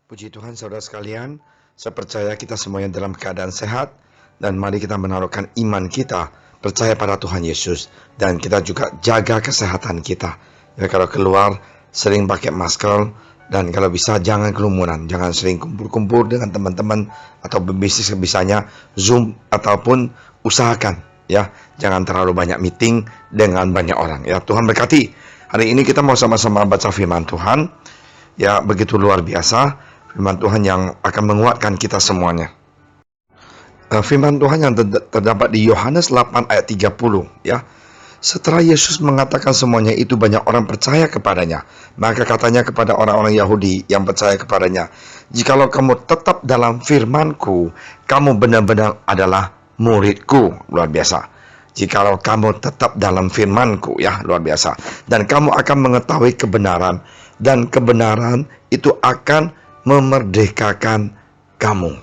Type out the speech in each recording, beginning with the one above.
Puji Tuhan saudara sekalian, saya percaya kita semuanya dalam keadaan sehat, dan mari kita menaruhkan iman kita, percaya pada Tuhan Yesus, dan kita juga jaga kesehatan kita. Ya, kalau keluar sering pakai masker, dan kalau bisa jangan kerumunan, jangan sering kumpul-kumpul dengan teman-teman atau berbisnis sebisanya, Zoom ataupun usahakan ya, jangan terlalu banyak meeting dengan banyak orang. Ya, Tuhan berkati. Hari ini kita mau sama-sama baca firman Tuhan. Ya, begitu luar biasa firman Tuhan yang akan menguatkan kita semuanya. Firman Tuhan yang terdapat di Yohanes 8 ayat 30 ya. Setelah Yesus mengatakan semuanya itu, banyak orang percaya kepadanya. Maka katanya kepada orang-orang Yahudi yang percaya kepadanya, "Jikalau kamu tetap dalam firman-Ku, kamu benar-benar adalah murid-Ku." Luar biasa. Jikalau kamu tetap dalam firman-Ku, ya, luar biasa. Dan kamu akan mengetahui kebenaran, dan kebenaran itu akan memerdekakan kamu.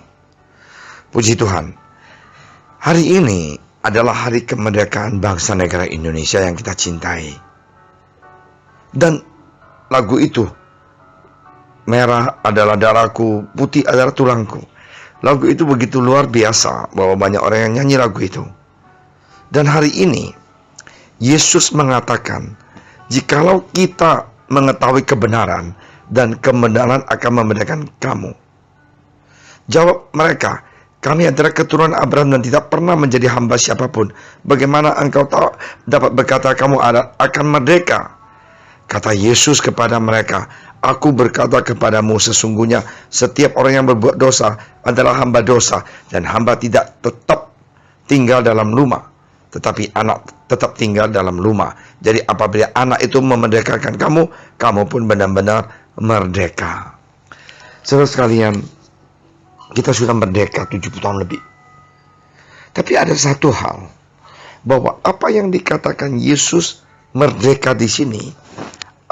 Puji Tuhan. Hari ini adalah hari kemerdekaan bangsa negara Indonesia yang kita cintai. Dan lagu itu, merah adalah darahku, putih adalah tulangku. Lagu itu begitu luar biasa bahwa banyak orang yang nyanyi lagu itu. Dan hari ini Yesus mengatakan, jikalau kita mengetahui kebenaran, dan kebenaran akan membedakan kamu. Jawab mereka, "Kami adalah keturunan Abraham dan tidak pernah menjadi hamba siapapun. Bagaimana engkau dapat berkata kamu akan merdeka?" Kata Yesus kepada mereka, "Aku berkata kepadamu, sesungguhnya setiap orang yang berbuat dosa adalah hamba dosa, dan hamba tidak tetap tinggal dalam rumah, tetapi anak tetap tinggal dalam rumah. Jadi apabila anak itu memerdekakan kamu, kamu pun benar-benar merdeka." Saudara sekalian, kita sudah merdeka 70 tahun lebih. Tapi ada satu hal, bahwa apa yang dikatakan Yesus merdeka di sini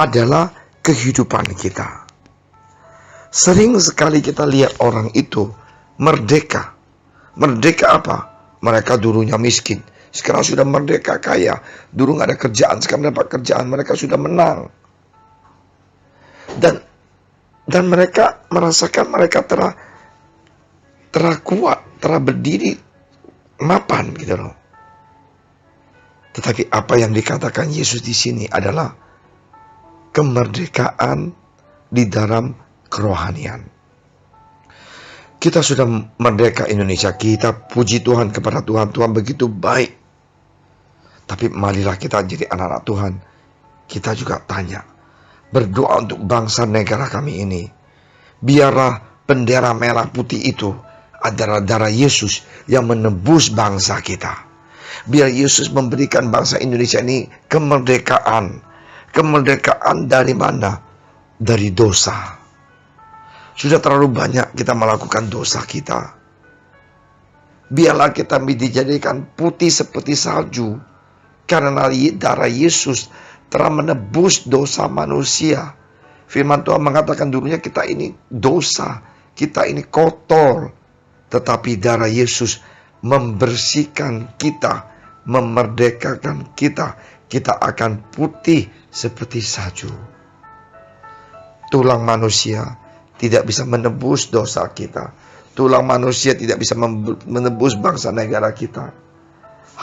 adalah kehidupan kita. Sering sekali kita lihat orang itu merdeka. Merdeka apa? Mereka dulunya miskin, sekarang sudah merdeka kaya. Dulu nggak ada kerjaan, sekarang dapat kerjaan. Mereka sudah menang. Dan mereka merasakan mereka telah kuat, telah berdiri mapan gitu loh. Tetapi apa yang dikatakan Yesus di sini adalah kemerdekaan di dalam kerohanian. Kita sudah merdeka Indonesia. Kita puji Tuhan kepada Tuhan. Tuhan begitu baik. Tapi marilah kita jadi anak-anak Tuhan. Kita juga tanya, berdoa untuk bangsa negara kami ini. Biarlah bendera merah putih itu adalah darah Yesus yang menebus bangsa kita. Biar Yesus memberikan bangsa Indonesia ini kemerdekaan. Kemerdekaan dari mana? Dari dosa. Sudah terlalu banyak kita melakukan dosa kita. Biarlah kita dijadikan putih seperti salju, karena darah Yesus telah menebus dosa manusia. Firman Tuhan mengatakan dulunya kita ini dosa, kita ini kotor. Tetapi darah Yesus membersihkan kita, memerdekakan kita. Kita akan putih seperti salju. Tulang manusia tidak bisa menebus dosa kita. Tulang manusia tidak bisa menebus bangsa negara kita.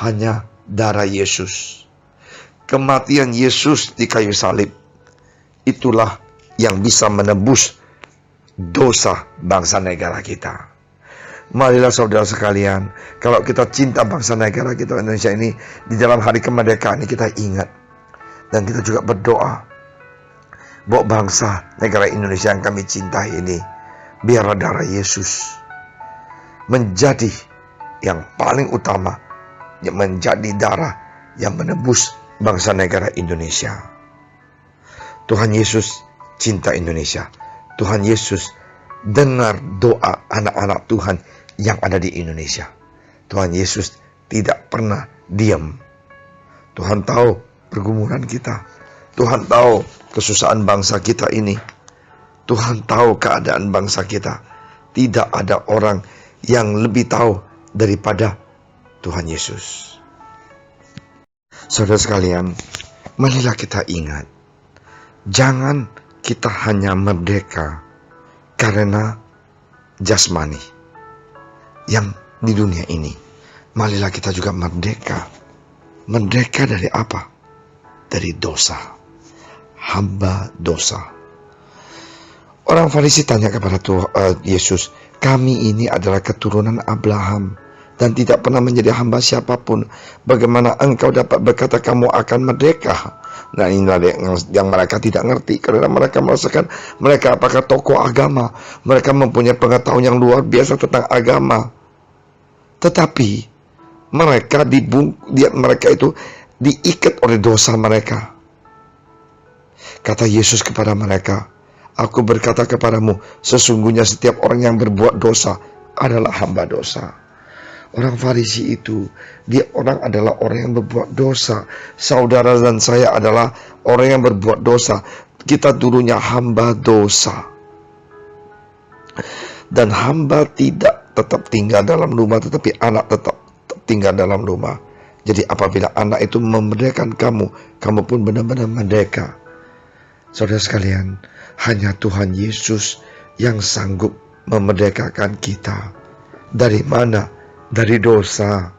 Hanya darah Yesus. Kematian Yesus di kayu salib, itulah yang bisa menebus dosa bangsa negara kita. Marilah saudara sekalian, kalau kita cinta bangsa negara kita Indonesia ini, di dalam hari kemerdekaan ini kita ingat. Dan kita juga berdoa, bahwa bangsa negara Indonesia yang kami cintai ini, biarlah darah Yesus menjadi yang paling utama, yang menjadi darah yang menebus bangsa negara Indonesia. Tuhan Yesus cinta Indonesia. Tuhan Yesus dengar doa anak-anak Tuhan yang ada di Indonesia. Tuhan Yesus tidak pernah diam. Tuhan tahu pergumulan kita. Tuhan tahu kesusahan bangsa kita ini. Tuhan tahu keadaan bangsa kita. Tidak ada orang yang lebih tahu daripada Tuhan Yesus. Saudara sekalian, marilah kita ingat, jangan kita hanya merdeka karena jasmani yang di dunia ini. Marilah kita juga merdeka. Merdeka dari apa? Dari dosa. Hamba dosa. Orang Farisi tanya kepada Yesus, kami ini adalah keturunan Abraham dan tidak pernah menjadi hamba siapapun. Bagaimana engkau dapat berkata kamu akan merdeka? Nah, inilah yang mereka tidak ngerti, karena mereka merasakan mereka apakah tokoh agama, mereka mempunyai pengetahuan yang luar biasa tentang agama, tetapi mereka itu diikat oleh dosa mereka. Kata Yesus kepada mereka, aku berkata kepadamu, sesungguhnya setiap orang yang berbuat dosa adalah hamba dosa. Orang Farisi itu, dia adalah orang yang berbuat dosa. Saudara dan saya adalah orang yang berbuat dosa. Kita dulunya hamba dosa. Dan hamba tidak tetap tinggal dalam rumah, tetapi anak tetap tinggal dalam rumah. Jadi apabila anak itu memerdekakan kamu, kamu pun benar-benar merdeka. Saudara sekalian, hanya Tuhan Yesus yang sanggup memerdekakan kita. Dari mana? Dari dosa.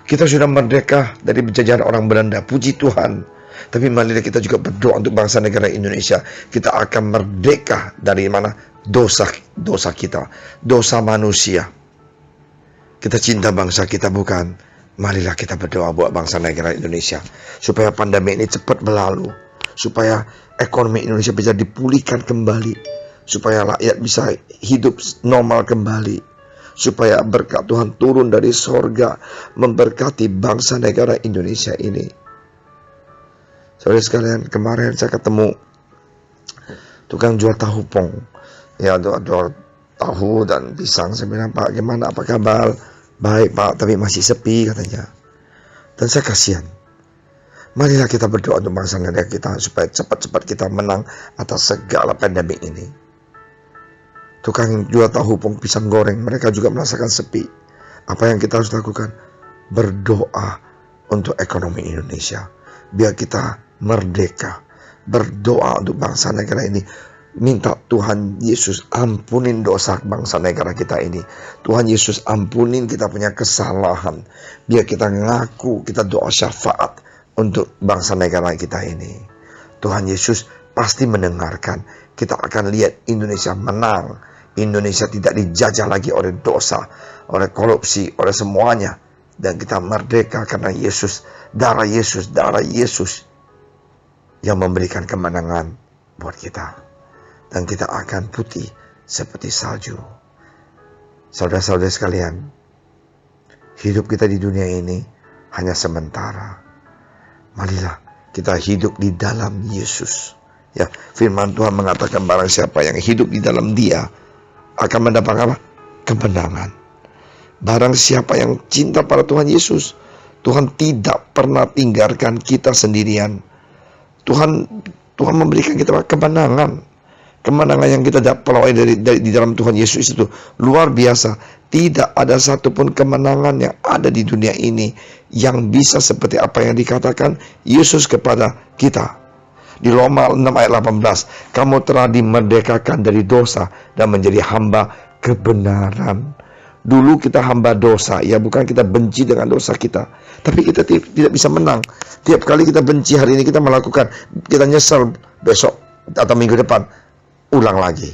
Kita sudah merdeka dari penjajahan orang Belanda, puji Tuhan. Tapi marilah kita juga berdoa untuk bangsa negara Indonesia. Kita akan merdeka dari mana? Dosa kita, dosa manusia. Kita cinta bangsa kita, bukan? Marilah kita berdoa buat bangsa negara Indonesia, supaya pandemi ini cepat berlalu, supaya ekonomi Indonesia bisa dipulihkan kembali, supaya rakyat bisa hidup normal kembali, supaya berkat Tuhan turun dari sorga memberkati bangsa negara Indonesia ini. Saudara sekalian, kemarin saya ketemu tukang jual tahu pong. Ya, jual tahu dan pisang. Saya bilang, Pak, gimana, apa kabar? Baik, Pak, tapi masih sepi, katanya. Dan saya kasihan. Marilah kita berdoa untuk bangsa negara kita, supaya cepat-cepat kita menang atas segala pandemi ini. Tukang jual tahu pong, pisang goreng, mereka juga merasakan sepi. Apa yang kita harus lakukan? Berdoa untuk ekonomi Indonesia, biar kita merdeka. Berdoa untuk bangsa negara ini. Minta Tuhan Yesus ampunin dosa bangsa negara kita ini. Tuhan Yesus ampunin kita punya kesalahan, biar kita ngaku, kita doa syafaat untuk bangsa negara kita ini. Tuhan Yesus pasti mendengarkan. Kita akan lihat Indonesia menang. Indonesia tidak dijajah lagi oleh dosa, oleh korupsi, oleh semuanya. Dan kita merdeka karena Yesus, darah Yesus yang memberikan kemenangan buat kita. Dan kita akan putih seperti salju. Saudara-saudara sekalian, hidup kita di dunia ini hanya sementara. Marilah kita hidup di dalam Yesus. Ya, firman Tuhan mengatakan barang siapa yang hidup di dalam Dia akan mendapatkan apa? Kemenangan. Barang siapa yang cinta pada Tuhan Yesus, Tuhan tidak pernah tinggalkan kita sendirian. Tuhan memberikan kita kemenangan. Kemenangan yang kita peroleh di dalam Tuhan Yesus itu luar biasa. Tidak ada satupun kemenangan yang ada di dunia ini yang bisa seperti apa yang dikatakan Yesus kepada kita. Di Roma 6 ayat 18, kamu telah dimerdekakan dari dosa dan menjadi hamba kebenaran. Dulu kita hamba dosa, ya, bukan kita benci dengan dosa kita, tapi kita tidak bisa menang. Tiap kali kita benci, hari ini kita melakukan, kita nyesel, besok atau minggu depan ulang lagi.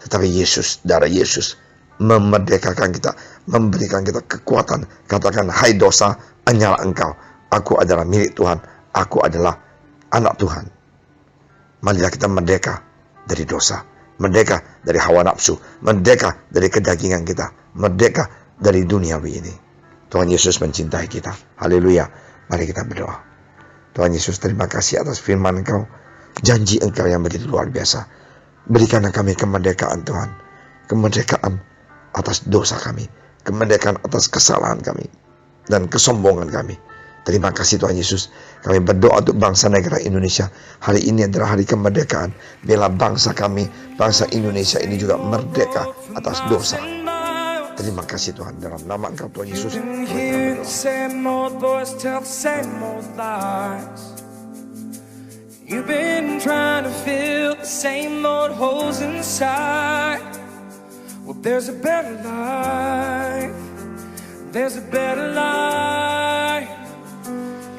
Tetapi Yesus, darah Yesus memerdekakan kita, memberikan kita kekuatan. Katakan, hai dosa, hanyalah engkau. Aku adalah milik Tuhan, aku adalah anak Tuhan. Marilah kita merdeka dari dosa, merdeka dari hawa nafsu, merdeka dari kedagingan kita, merdeka dari duniawi ini. Tuhan Yesus mencintai kita. Haleluya. Mari kita berdoa. Tuhan Yesus, terima kasih atas firman Engkau, janji Engkau yang begitu luar biasa. Berikanlah kami kemerdekaan, Tuhan. Kemerdekaan atas dosa kami, kemerdekaan atas kesalahan kami dan kesombongan kami. Terima kasih Tuhan Yesus. Kami berdoa untuk bangsa negara Indonesia. Hari ini adalah hari kemerdekaan. Biarlah bangsa kami, bangsa Indonesia ini juga merdeka atas dosa. Terima kasih Tuhan. Dalam nama Engkau Tuhan Yesus, kami berdoa. You've been trying to fill the same old holes inside. Well, there's a better life. There's a better life.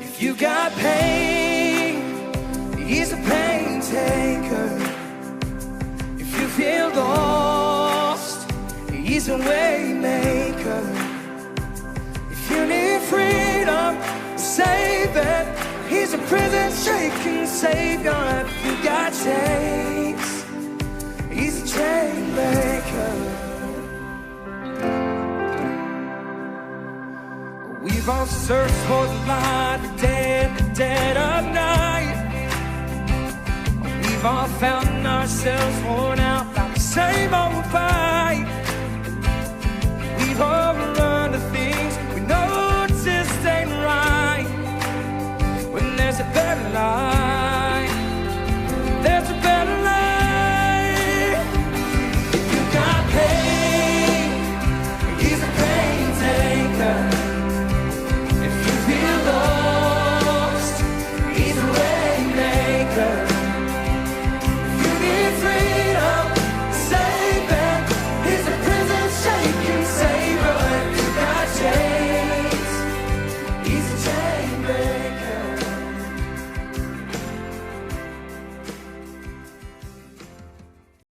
If you got pain, he's a pain taker. If you feel lost, he's a way maker. If you need freedom, save it. He's a prison-shaking savior. If you got chains, he's a chain maker. We've all searched for the light, the dead of night. We've all found ourselves worn out by the same old fight.